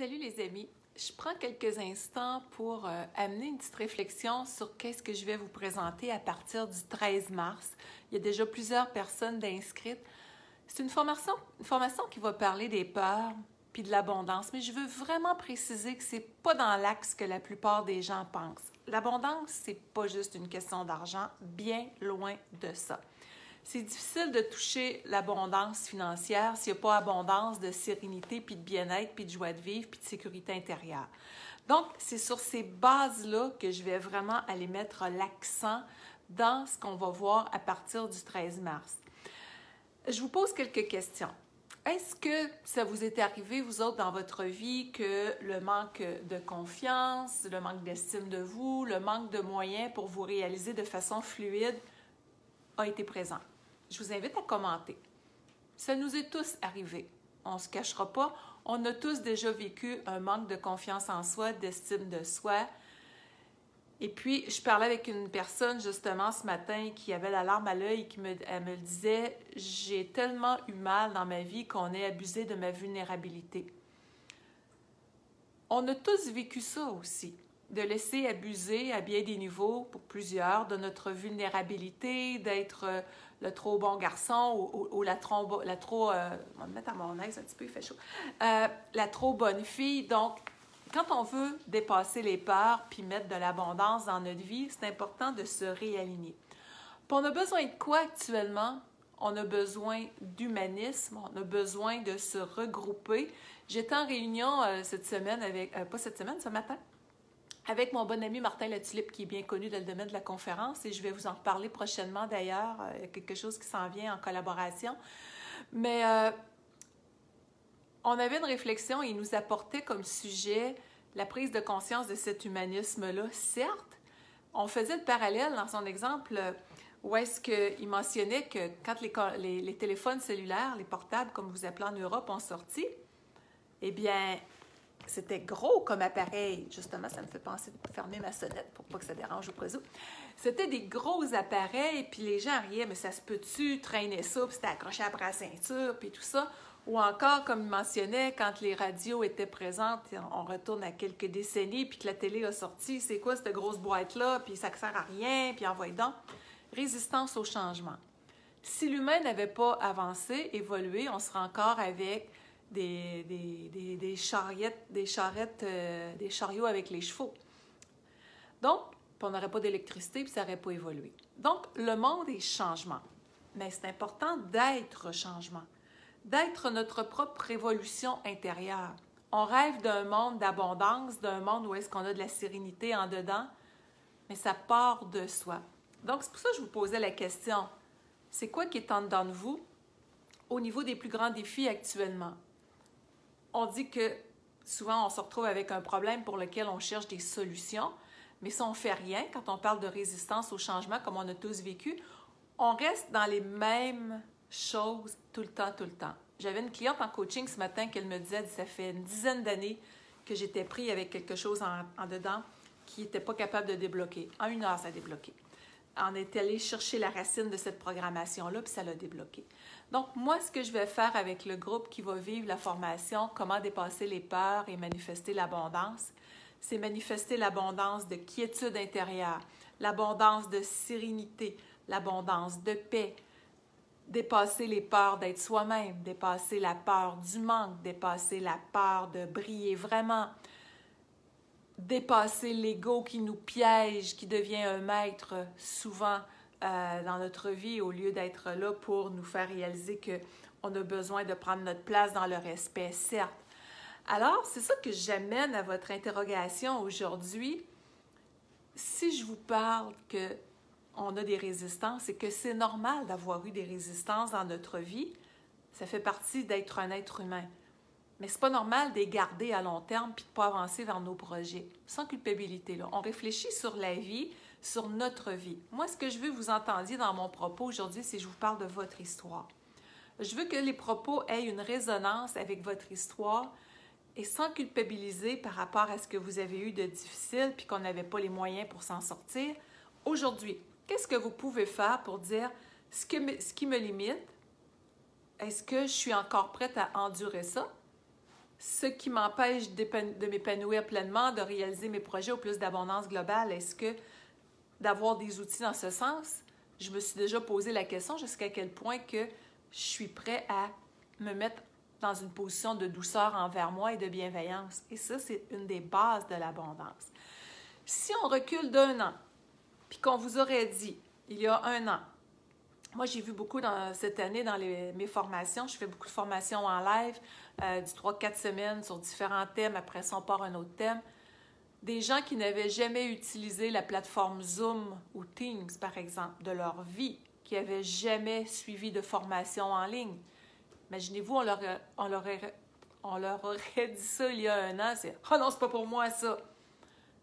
Salut les amis, je prends quelques instants pour amener une petite réflexion sur qu'est-ce que je vais vous présenter à partir du 13 mars. Il y a déjà plusieurs personnes d'inscrites. C'est une formation qui va parler des peurs puis de l'abondance, mais je veux vraiment préciser que c'est pas dans l'axe que la plupart des gens pensent. L'abondance, c'est pas juste une question d'argent, bien loin de ça. C'est difficile de toucher l'abondance financière s'il n'y a pas abondance de sérénité, puis de bien-être, puis de joie de vivre, puis de sécurité intérieure. Donc, c'est sur ces bases-là que je vais vraiment aller mettre l'accent dans ce qu'on va voir à partir du 13 mars. Je vous pose quelques questions. Est-ce que ça vous est arrivé, vous autres, dans votre vie, que le manque de confiance, le manque d'estime de vous, le manque de moyens pour vous réaliser de façon fluide a été présent? Je vous invite à commenter. Ça nous est tous arrivé. On ne se cachera pas. On a tous déjà vécu un manque de confiance en soi, d'estime de soi. Et puis, je parlais avec une personne justement ce matin qui avait la larme à l'œil et elle me disait « J'ai tellement eu mal dans ma vie qu'on ait abusé de ma vulnérabilité. » On a tous vécu ça aussi, de laisser abuser à bien des niveaux, pour plusieurs, de notre vulnérabilité, d'être le trop bon garçon ou la trop... on va me mettre à mon aise un petit peu, il fait chaud. La trop bonne fille. Donc, quand on veut dépasser les peurs puis mettre de l'abondance dans notre vie, c'est important de se réaligner. Puis on a besoin de quoi actuellement? On a besoin d'humanisme, on a besoin de se regrouper. J'étais en réunion cette semaine avec... pas cette semaine, ce matin, avec mon bon ami Martin Latulippe, qui est bien connu dans le domaine de la conférence, et je vais vous en reparler prochainement d'ailleurs, il y a quelque chose qui s'en vient en collaboration. Mais on avait une réflexion et il nous apportait comme sujet la prise de conscience de cet humanisme-là. Certes, on faisait le parallèle dans son exemple où est-ce qu'il mentionnait que quand les téléphones cellulaires, les portables, comme vous appelez en Europe, ont sorti, eh bien, c'était gros comme appareil. Justement, ça me fait penser de fermer ma sonnette pour pas que ça dérange au cas où. C'était des gros appareils, puis les gens riaient, mais ça se peut-tu traîner ça, puis c'était accroché après la ceinture, puis tout ça. Ou encore, comme il mentionnait, quand les radios étaient présentes, on retourne à quelques décennies, puis que la télé a sorti, c'est quoi cette grosse boîte-là, puis ça ne sert à rien, puis envoyez donc. Résistance au changement. Si l'humain n'avait pas avancé, évolué, on serait encore avec des chariots avec les chevaux. Donc, on n'aurait pas d'électricité, puis ça n'aurait pas évolué. Donc, le monde est changement. Mais c'est important d'être changement, d'être notre propre révolution intérieure. On rêve d'un monde d'abondance, d'un monde où est-ce qu'on a de la sérénité en dedans, mais ça part de soi. Donc, c'est pour ça que je vous posais la question. C'est quoi qui est en dedans de vous au niveau des plus grands défis actuellement? On dit que souvent, on se retrouve avec un problème pour lequel on cherche des solutions, mais si on ne fait rien, quand on parle de résistance au changement, comme on a tous vécu, on reste dans les mêmes choses tout le temps. J'avais une cliente en coaching ce matin qu'elle me disait, ça fait une dizaine d'années que j'étais pris avec quelque chose en dedans qui n'était pas capable de débloquer. En 1 heure, ça a débloqué. On est allé chercher la racine de cette programmation-là, puis ça l'a débloqué. Donc, moi, ce que je vais faire avec le groupe qui va vivre la formation « Comment dépasser les peurs et manifester l'abondance », c'est manifester l'abondance de quiétude intérieure, l'abondance de sérénité, l'abondance de paix, dépasser les peurs d'être soi-même, dépasser la peur du manque, dépasser la peur de briller vraiment, dépasser l'ego qui nous piège, qui devient un maître souvent dans notre vie au lieu d'être là pour nous faire réaliser qu'on a besoin de prendre notre place dans le respect, certes. Alors, c'est ça que j'amène à votre interrogation aujourd'hui. Si je vous parle qu'on a des résistances et que c'est normal d'avoir eu des résistances dans notre vie, ça fait partie d'être un être humain. Mais c'est pas normal de les garder à long terme puis de ne pas avancer vers nos projets, sans culpabilité. Là. On réfléchit sur la vie, sur notre vie. Moi, ce que je veux que vous entendiez dans mon propos aujourd'hui, c'est que je vous parle de votre histoire. Je veux que les propos aient une résonance avec votre histoire et sans culpabiliser par rapport à ce que vous avez eu de difficile puis qu'on n'avait pas les moyens pour s'en sortir. Aujourd'hui, qu'est-ce que vous pouvez faire pour dire ce qui me limite? Est-ce que je suis encore prête à endurer ça? ce qui m'empêche de m'épanouir pleinement, de réaliser mes projets au plus d'abondance globale? Est-ce que d'avoir des outils dans ce sens, je me suis déjà posé la question jusqu'à quel point que je suis prêt à me mettre dans une position de douceur envers moi et de bienveillance. Et ça, c'est une des bases de l'abondance. Si on recule d'1 an, puis qu'on vous aurait dit, il y a 1 an, moi, j'ai vu beaucoup cette année dans mes formations. Je fais beaucoup de formations en live, du 3-4 semaines sur différents thèmes. Après ça, on part un autre thème. Des gens qui n'avaient jamais utilisé la plateforme Zoom ou Teams, par exemple, de leur vie, qui n'avaient jamais suivi de formation en ligne. Imaginez-vous, on leur aurait dit ça il y a 1 an. C'est « Ah non, c'est pas pour moi, ça! »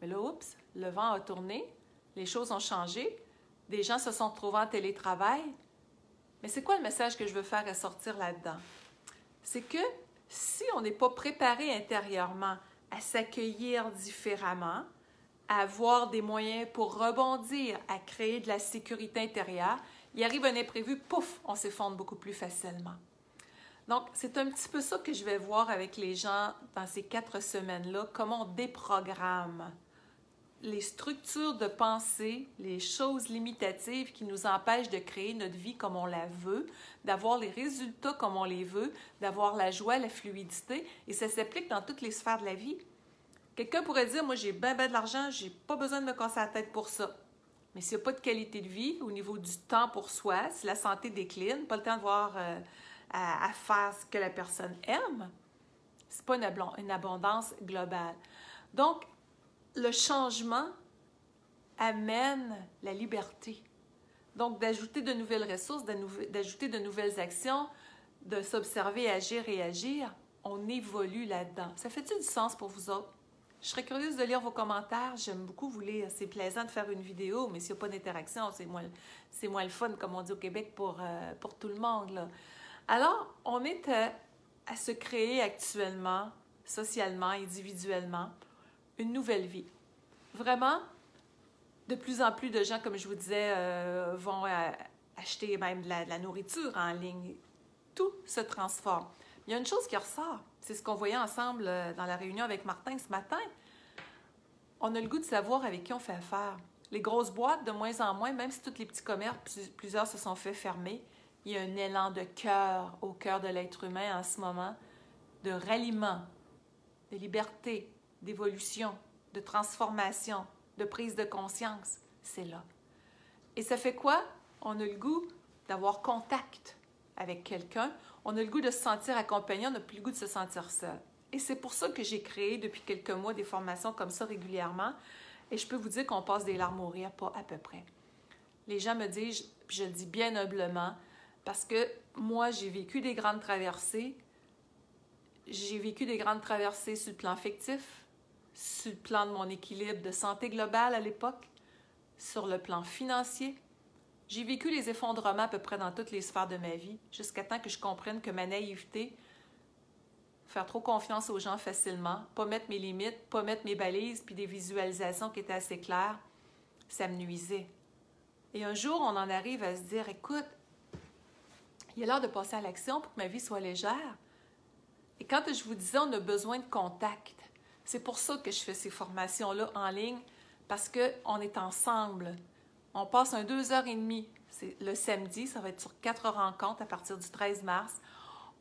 Mais là, oups, le vent a tourné, les choses ont changé. Des gens se sont retrouvés en télétravail. Mais c'est quoi le message que je veux faire ressortir là-dedans? C'est que si on n'est pas préparé intérieurement à s'accueillir différemment, à avoir des moyens pour rebondir, à créer de la sécurité intérieure, il arrive un imprévu, pouf, on s'effondre beaucoup plus facilement. Donc, c'est un petit peu ça que je vais voir avec les gens dans ces 4 semaines-là, comment on déprogramme les structures de pensée, les choses limitatives qui nous empêchent de créer notre vie comme on la veut, d'avoir les résultats comme on les veut, d'avoir la joie, la fluidité, et ça s'applique dans toutes les sphères de la vie. Quelqu'un pourrait dire, moi j'ai bien de l'argent, j'ai pas besoin de me casser la tête pour ça. Mais s'il n'y a pas de qualité de vie au niveau du temps pour soi, si la santé décline, pas le temps de voir à faire ce que la personne aime, c'est pas une abondance globale. Donc, le changement amène la liberté. Donc, d'ajouter de nouvelles ressources, d'ajouter de nouvelles actions, de s'observer, agir et agir, on évolue là-dedans. Ça fait-il du sens pour vous autres? Je serais curieuse de lire vos commentaires. J'aime beaucoup vous lire. C'est plaisant de faire une vidéo, mais s'il n'y a pas d'interaction, c'est moins le fun, comme on dit au Québec, pour tout le monde, là. Alors, on est à se créer actuellement, socialement, individuellement, une nouvelle vie. Vraiment, de plus en plus de gens, comme je vous disais, vont acheter même de la nourriture en ligne. Tout se transforme. Il y a une chose qui ressort, c'est ce qu'on voyait ensemble dans la réunion avec Martin ce matin. On a le goût de savoir avec qui on fait affaire. Les grosses boîtes, de moins en moins, même si tous les petits commerces, plusieurs se sont fait fermer, il y a un élan de cœur au cœur de l'être humain en ce moment, de ralliement, de liberté, d'évolution, de transformation, de prise de conscience. C'est là. Et ça fait quoi? On a le goût d'avoir contact avec quelqu'un. On a le goût de se sentir accompagné, on n'a plus le goût de se sentir seul. Et c'est pour ça que j'ai créé depuis quelques mois des formations comme ça régulièrement. Et je peux vous dire qu'on passe des larmes aux rires, pas à peu près. Les gens me disent, puis je le dis bien humblement, parce que moi, j'ai vécu des grandes traversées. J'ai vécu des grandes traversées sur le plan affectif, sur le plan de mon équilibre de santé globale à l'époque, sur le plan financier. J'ai vécu les effondrements à peu près dans toutes les sphères de ma vie, jusqu'à temps que je comprenne que ma naïveté, faire trop confiance aux gens facilement, pas mettre mes limites, pas mettre mes balises, puis des visualisations qui étaient assez claires, ça me nuisait. Et un jour, on en arrive à se dire, écoute, il est l'heure de passer à l'action pour que ma vie soit légère. Et quand je vous disais, on a besoin de contact, c'est pour ça que je fais ces formations-là en ligne, parce qu'on est ensemble. On passe 2h30, c'est le samedi, ça va être sur 4 rencontres à partir du 13 mars.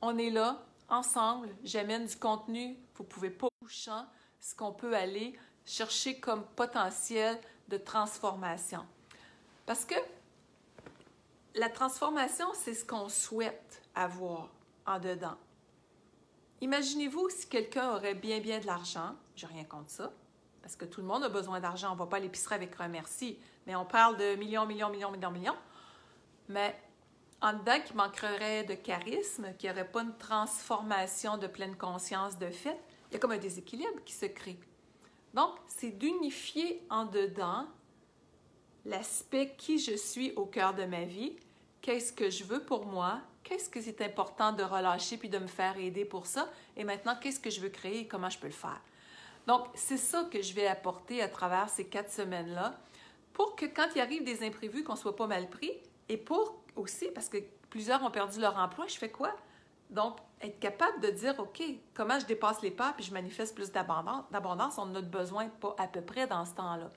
On est là, ensemble, j'amène du contenu, vous ne pouvez pas au champ, ce qu'on peut aller chercher comme potentiel de transformation. Parce que la transformation, c'est ce qu'on souhaite avoir en dedans. Imaginez-vous si quelqu'un aurait bien de l'argent, j'ai rien contre ça, parce que tout le monde a besoin d'argent, on ne va pas à l'épicerie avec un merci, mais on parle de millions, mais en dedans qui manquerait de charisme, qui n'y aurait pas une transformation de pleine conscience de fait, il y a comme un déséquilibre qui se crée. Donc, c'est d'unifier en dedans l'aspect qui je suis au cœur de ma vie, qu'est-ce que je veux pour moi, qu'est-ce que c'est important de relâcher puis de me faire aider pour ça, et maintenant, qu'est-ce que je veux créer et comment je peux le faire. Donc, c'est ça que je vais apporter à travers ces 4 semaines-là, pour que quand il arrive des imprévus, qu'on ne soit pas mal pris, et pour aussi, parce que plusieurs ont perdu leur emploi, je fais quoi? Donc, être capable de dire, OK, comment je dépasse les peurs puis je manifeste plus d'abondance, on en a besoin pas à peu près dans ce temps-là.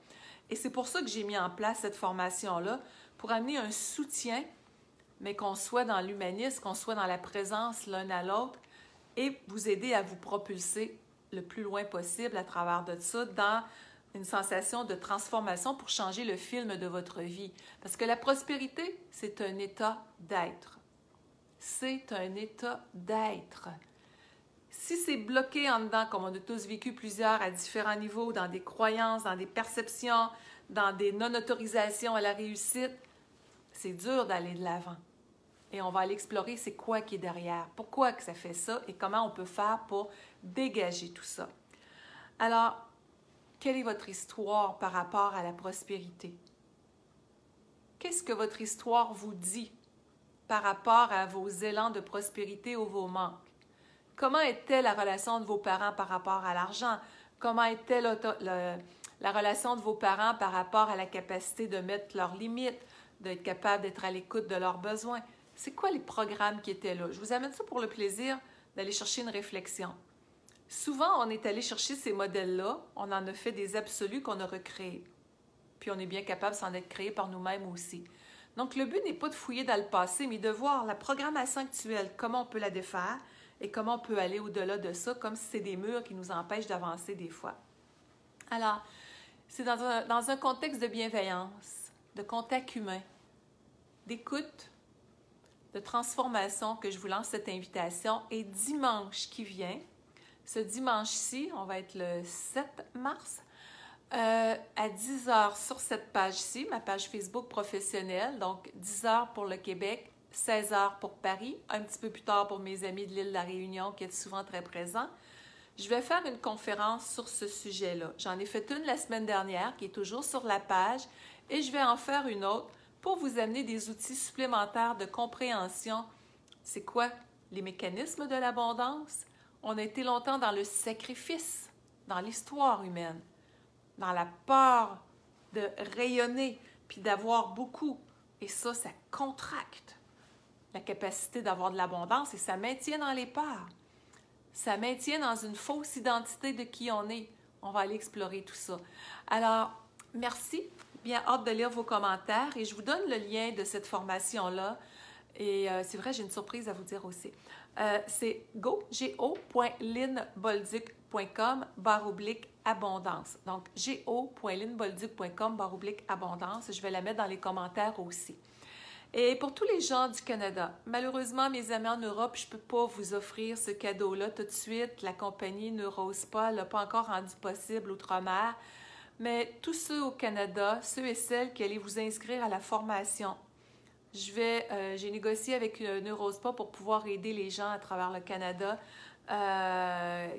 Et c'est pour ça que j'ai mis en place cette formation-là, pour amener un soutien, mais qu'on soit dans l'humanisme, qu'on soit dans la présence l'un à l'autre, et vous aider à vous propulser le plus loin possible à travers de ça, dans une sensation de transformation pour changer le film de votre vie. Parce que la prospérité, c'est un état d'être. C'est un état d'être. Si c'est bloqué en dedans, comme on a tous vécu plusieurs à différents niveaux, dans des croyances, dans des perceptions, dans des non-autorisations à la réussite, c'est dur d'aller de l'avant. Et on va aller explorer c'est quoi qui est derrière, pourquoi que ça fait ça et comment on peut faire pour dégager tout ça. Alors, quelle est votre histoire par rapport à la prospérité? Qu'est-ce que votre histoire vous dit par rapport à vos élans de prospérité ou vos manques? Comment était la relation de vos parents par rapport à l'argent? Comment était la relation de vos parents par rapport à la capacité de mettre leurs limites, d'être capable d'être à l'écoute de leurs besoins? C'est quoi les programmes qui étaient là? Je vous amène ça pour le plaisir d'aller chercher une réflexion. Souvent, on est allé chercher ces modèles-là, on en a fait des absolus qu'on a recréés. Puis on est bien capable s'en être créé par nous-mêmes aussi. Donc, le but n'est pas de fouiller dans le passé, mais de voir la programmation actuelle, comment on peut la défaire et comment on peut aller au-delà de ça, comme si c'est des murs qui nous empêchent d'avancer des fois. Alors, c'est dans un contexte de bienveillance, de contact humain, d'écoute, de transformation que je vous lance cette invitation. Et dimanche qui vient, ce dimanche-ci, on va être le 7 mars, à 10 heures sur cette page-ci, ma page Facebook professionnelle, donc 10 heures pour le Québec, 16 heures pour Paris, un petit peu plus tard pour mes amis de l'île de la Réunion qui est souvent très présents. Je vais faire une conférence sur ce sujet-là. J'en ai fait une la semaine dernière qui est toujours sur la page et je vais en faire une autre pour vous amener des outils supplémentaires de compréhension. C'est quoi les mécanismes de l'abondance? On a été longtemps dans le sacrifice, dans l'histoire humaine, dans la peur de rayonner puis d'avoir beaucoup. Et ça contracte la capacité d'avoir de l'abondance et ça maintient dans les peurs. Ça maintient dans une fausse identité de qui on est. On va aller explorer tout ça. Alors, merci. Bien hâte de lire vos commentaires et je vous donne le lien de cette formation-là. Et c'est vrai, j'ai une surprise à vous dire aussi. C'est go.linbolduc.com/abondance. Donc, go.linbolduc.com/abondance. Je vais la mettre dans les commentaires aussi. Et pour tous les gens du Canada, malheureusement, mes amis en Europe, je ne peux pas vous offrir ce cadeau-là tout de suite. La compagnie Neurospa ne l'a pas encore rendu possible outre-mer. Mais tous ceux au Canada, ceux et celles qui allaient vous inscrire à la formation, j'ai négocié avec Neurospa pour pouvoir aider les gens à travers le Canada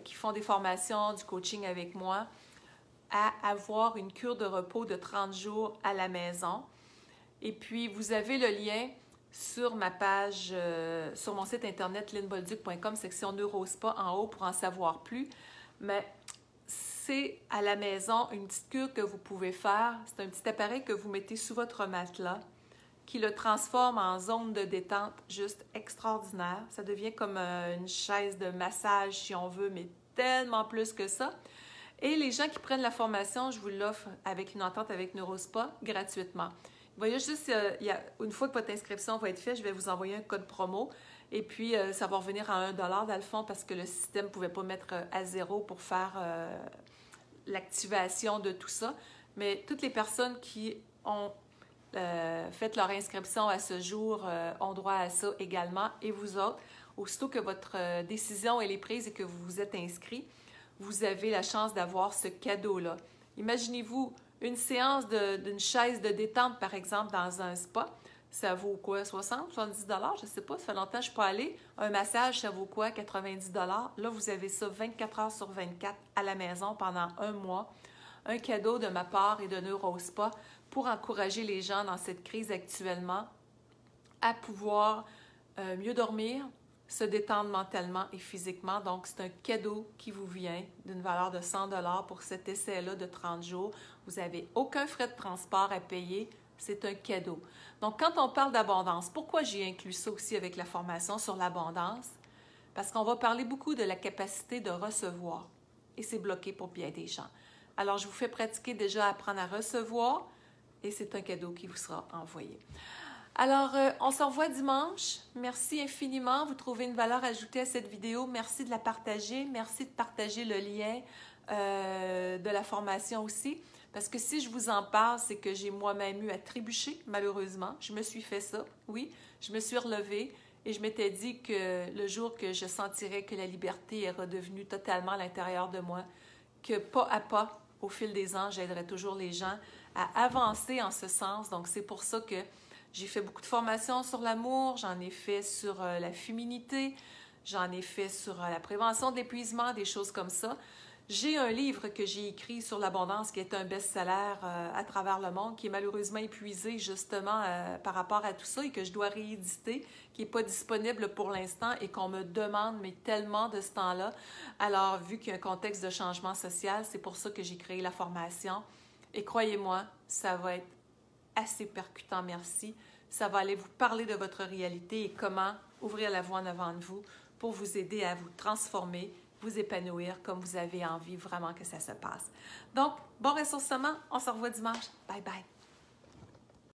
qui font des formations, du coaching avec moi, à avoir une cure de repos de 30 jours à la maison. Et puis, vous avez le lien sur ma page, sur mon site internet linbolduc.com, section Neurospa en haut pour en savoir plus. Mais c'est à la maison une petite cure que vous pouvez faire. C'est un petit appareil que vous mettez sous votre matelas qui le transforme en zone de détente juste extraordinaire. Ça devient comme une chaise de massage si on veut, mais tellement plus que ça. Et les gens qui prennent la formation, je vous l'offre avec une entente avec Neurospa gratuitement. Voyez juste, une fois que votre inscription va être faite, je vais vous envoyer un code promo. Et puis, ça va revenir à 1 $ dans le fond parce que le système ne pouvait pas mettre à 0 pour faire l'activation de tout ça. Mais toutes les personnes qui ont fait leur inscription à ce jour ont droit à ça également. Et vous autres, aussitôt que votre décision elle est prise et que vous vous êtes inscrit, vous avez la chance d'avoir ce cadeau-là. Imaginez-vous une séance d'une chaise de détente, par exemple, dans un spa. Ça vaut quoi? 60, 70 $? Je ne sais pas, ça fait longtemps que je ne suis pas allée. Un massage, ça vaut quoi? 90 $. Là, vous avez ça 24 heures sur 24 à la maison pendant un mois. Un cadeau de ma part et de Neurospa pour encourager les gens dans cette crise actuellement à pouvoir mieux dormir, se détendre mentalement et physiquement. Donc, c'est un cadeau qui vous vient d'une valeur de 100 $ pour cet essai-là de 30 jours. Vous n'avez aucun frais de transport à payer. C'est un cadeau. Donc, quand on parle d'abondance, pourquoi j'ai inclus ça aussi avec la formation sur l'abondance? parce qu'on va parler beaucoup de la capacité de recevoir et c'est bloqué pour bien des gens. Alors, je vous fais pratiquer déjà à apprendre à recevoir et c'est un cadeau qui vous sera envoyé. Alors, on se revoit dimanche. Merci infiniment. Vous trouvez une valeur ajoutée à cette vidéo. Merci de la partager. Merci de partager le lien de la formation aussi. Parce que si je vous en parle, c'est que j'ai moi-même eu à trébucher, malheureusement. Je me suis fait ça, oui. Je me suis relevée et je m'étais dit que le jour que je sentirais que la liberté est redevenue totalement à l'intérieur de moi, que pas à pas, au fil des ans, j'aiderais toujours les gens à avancer en ce sens. Donc, c'est pour ça que j'ai fait beaucoup de formations sur l'amour, j'en ai fait sur la féminité, j'en ai fait sur la prévention de l'épuisement, des choses comme ça. J'ai un livre que j'ai écrit sur l'abondance qui est un best-seller à travers le monde, qui est malheureusement épuisé justement par rapport à tout ça et que je dois rééditer, qui n'est pas disponible pour l'instant et qu'on me demande, mais tellement de ce temps-là. Alors, vu qu'il y a un contexte de changement social, c'est pour ça que j'ai créé la formation. Et croyez-moi, ça va être assez percutant, merci. Ça va aller vous parler de votre réalité et comment ouvrir la voie en avant de vous pour vous aider à vous transformer, vous épanouir comme vous avez envie vraiment que ça se passe. Donc, bon ressourcement, on se revoit dimanche. Bye bye.